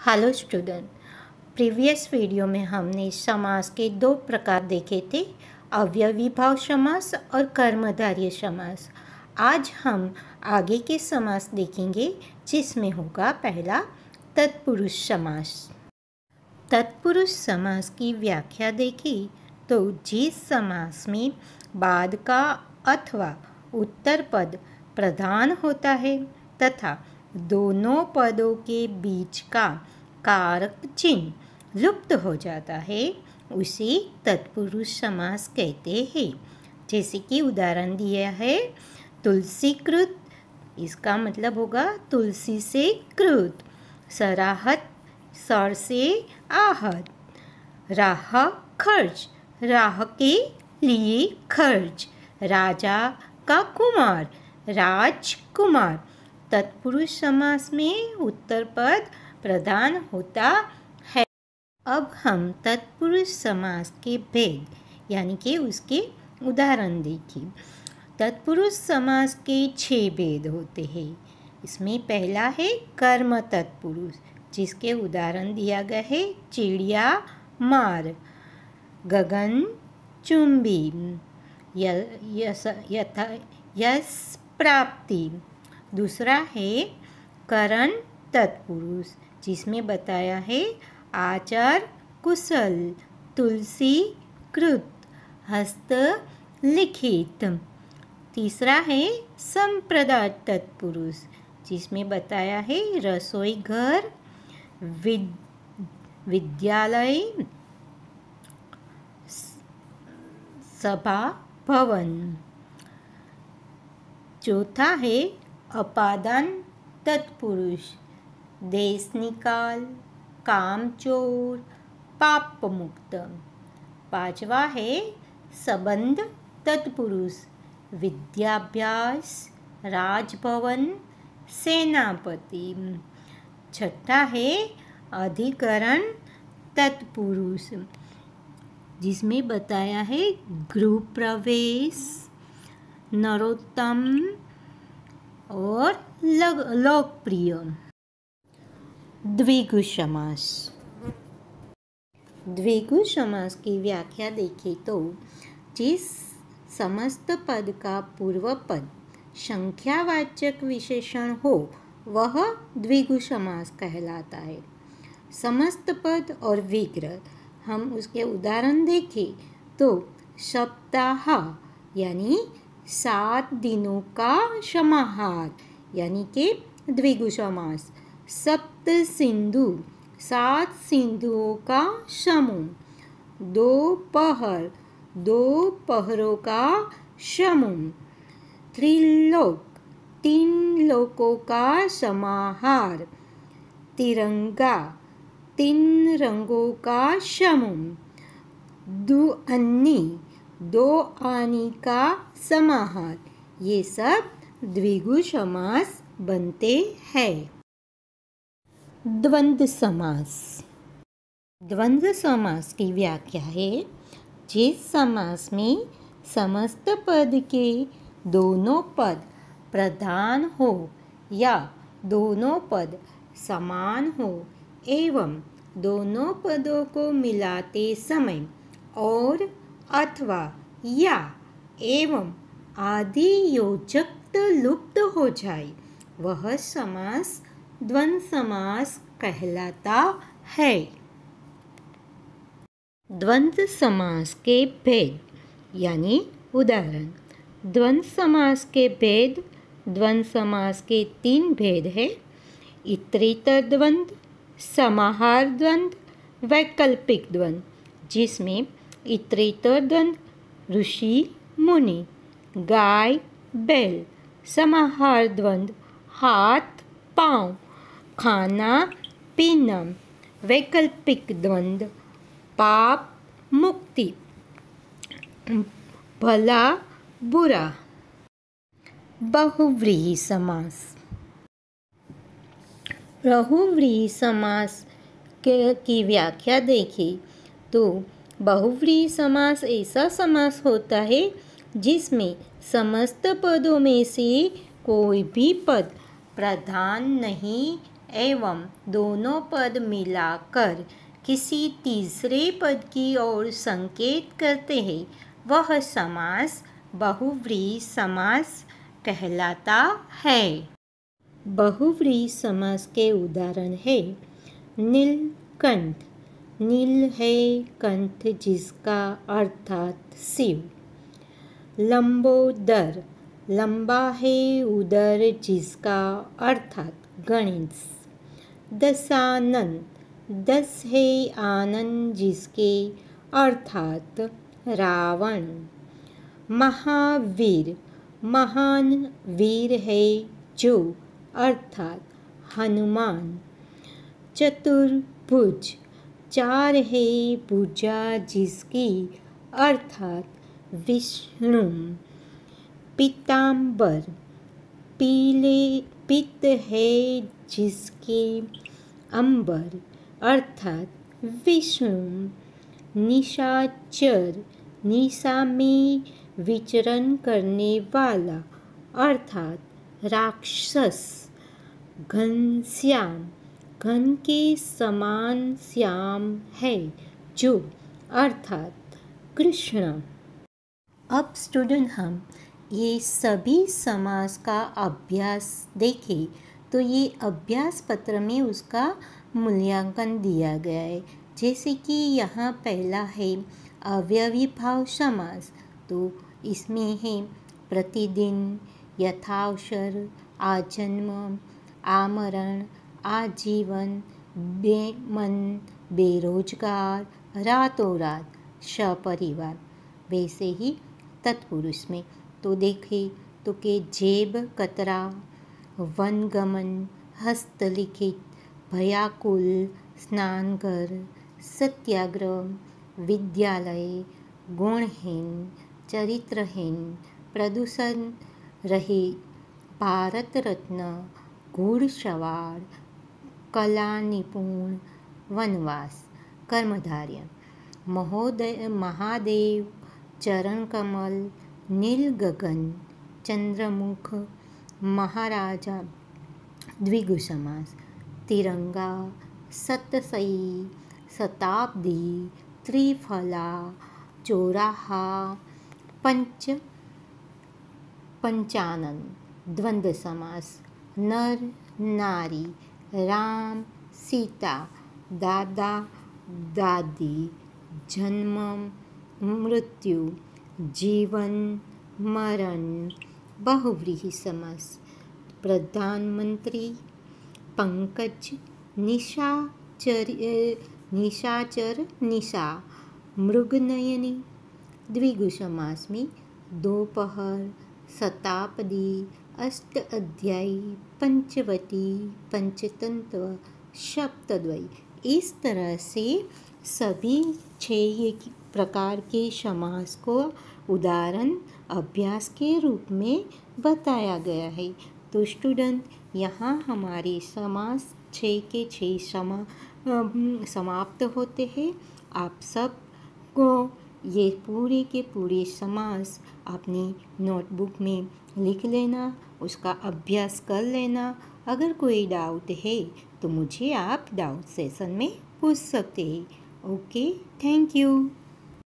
Hello student. Previous video में हमने समास के दो प्रकार देखे थे, अव्ययी भाव समास और कर्मधारय समास। आज हम आगे के समास देखेंगे जिसमें होगा पहला तत्पुरुष समास। तत्पुरुष समास की व्याख्या देखी तो जिस समास में बाद का अथवा उत्तर पद प्रधान होता है तथा दोनों पदों के बीच का कारक चिन्ह लुप्त हो जाता है उसे तत्पुरुष समास कहते हैं। जैसे कि उदाहरण दिया है तुलसीकृत, इसका मतलब होगा तुलसी से कृत। सराहत, सर से आहत। राह खर्च, राह के लिए खर्च। राजा का कुमार, राजकुमार। तत्पुरुष समास में उत्तर पद प्रधान होता है। अब हम तत्पुरुष समास के भेद यानी कि उसके उदाहरण देखें। तत्पुरुष समास के 6 भेद होते हैं। इसमें पहला है कर्म तत्पुरुष, जिसके उदाहरण दिया गया है चिड़िया मार, गगन चुंबी, यश प्राप्ति। दूसरा है करण तत्पुरुष, जिसमें बताया है आचार कुशल, तुलसी कृत, हस्त लिखित। तीसरा है संप्रदाय तत्पुरुष, जिसमें बताया है रसोई घर, विद्यालय, सभा भवन। चौथा है अपादान तत्पुरुष, देश निकाल, कामचोर, पाप मुक्त। पांचवा है संबंध तत्पुरुष, विद्याभ्यास, राजभवन, सेनापति। छठा है अधिकरण तत्पुरुष, जिसमें बताया है गृह प्रवेश, नरोत्तम और लोकप्रिय। द्विगु समास। द्विगु समास की व्याख्या देखें तो जिस समस्त पद का पूर्व पद संख्यावाचक विशेषण हो वह द्विगु समास कहलाता है। समस्त पद और विग्रह, हम उसके उदाहरण देखें तो सप्ताह यानी 7 दिनों का समाहार यानी कि द्विगु समास। सप्त सिंधु, 7 सिंधुओं का समूह। 2 पहर, 2 पहरों का समूह। त्रिलोक, 3 लोकों का समाहार। तिरंगा, 3 रंगों का समूह। दुअन्नी, 2 आनी का समाहार। ये सब द्विगु समास बनते हैं। द्वंद्व समास। द्वंद्व समास की व्याख्या है जिस समास में समस्त पद के दोनों पद प्रधान हो या दोनों पद समान हो एवं दोनों पदों को मिलाते समय और अथवा या एवं आदि योजक लुप्त हो जाए वह समास द्वंद्व समास कहलाता है। द्वंद्व समास के भेद यानी उदाहरण। द्वंद्व समास के भेद, द्वंद्व समास के 3 भेद है, इतरेतर द्वंद्व, समाहार द्वंद्व, वैकल्पिक द्वंद्व। जिसमें इतरेतर द्वंद्व ऋषि मुनि, गाय बैल। समाहार द्वंद्व हाथ पाँव, खाना पीना। वैकल्पिक द्वंद्व पाप मुक्ति, भला बुरा। बहुव्रीहि समास। बहुव्रीहि समास की व्याख्या देखें तो बहुव्रीहि समास ऐसा समास होता है जिसमें समस्त पदों में से कोई भी पद प्रधान नहीं एवं दोनों पद मिलाकर किसी तीसरे पद की ओर संकेत करते हैं, वह समास बहुव्रीहि समास कहलाता है। बहुव्रीहि समास के उदाहरण है नीलकंठ, नील है कंठ जिसका अर्थात शिव। लंबोदर, लंबा है उदर जिसका अर्थात गणेश। दशानन, दस है आनंद जिसके अर्थात रावण। महावीर, महान वीर है जो अर्थात हनुमान। चतुर्भुज, चार है भुजा जिसकी अर्थात विष्णु। पीतांबर, पीले पित्त है जिसके अंबर अर्थात विष्णु। निशाचर, निशा में विचरण करने वाला अर्थात राक्षस। घनश्याम, घन के समान श्याम है जो अर्थात कृष्ण। अब स्टूडेंट हम ये सभी समास का अभ्यास देखें तो ये अभ्यास पत्र में उसका मूल्यांकन दिया गया है। जैसे कि यहाँ पहला है अव्ययीभाव समास, तो इसमें है प्रतिदिन, यथावसर, आजन्म, आमरण, आजीवन, बेमन, बेरोजगार, रातों रात, सपरिवार। वैसे ही तत्पुरुष में तो देखें तो के जेब कतरा, वनगमन, हस्तलिखित, भयाकुल, स्नानघर, सत्याग्रह, विद्यालय, गुणहीन, चरित्रहीन, प्रदूषण रहित, भारत रत्न, घुड़सवार, कला निपुण, वनवास, कर्मधार्य, महादेव, चरण कमल, नील गगन, चंद्रमुख, महाराजा, द्विगु समास, तिरंगा, सतसई, शताब्दी, त्रिफला, चौराहा, पंचानन, द्वंद्व समास, नर नारी, राम सीता, दादा दादी, जन्म मृत्यु, जीवन मरण। बहुव्रीहि समास, प्रधानमंत्री, पंकज, निशाचर, निशा, मृगनयनी। द्विगु समास में दोपहर, शताब्दी, अष्ट अध्यायी, पंचवटी, पंचतंत्र, सप्तद्वयी। इस तरह से सभी 6 प्रकार के समास को उदाहरण अभ्यास के रूप में बताया गया है। तो स्टूडेंट यहाँ हमारे समास 6 के 6 समाप्त होते हैं। आप सब को ये पूरे के पूरे समास अपनी नोटबुक में लिख लेना, उसका अभ्यास कर लेना। अगर कोई डाउट है तो मुझे आप डाउट सेशन में पूछ सकते हैं। Okay, thank you.